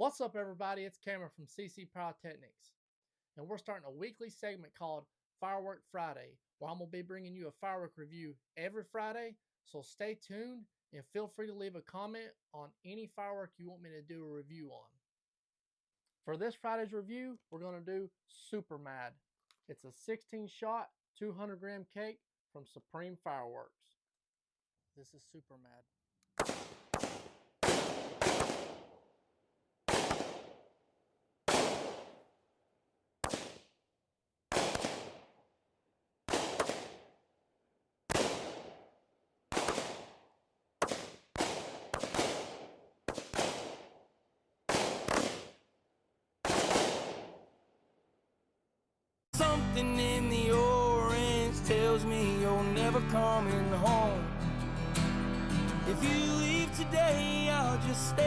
What's up, everybody? It's Cameron from CC Pyrotechnics, and we're starting a weekly segment called Firework Friday, where I'm going to be bringing you a firework review every Friday. So stay tuned and feel free to leave a comment on any firework you want me to do a review on. For this Friday's review, we're going to do Super Mad. It's a 16-shot, 200-gram cake from Supreme Fireworks. This is Super Mad. Something in the orange tells me you're never coming home. If you leave today, I'll just stay.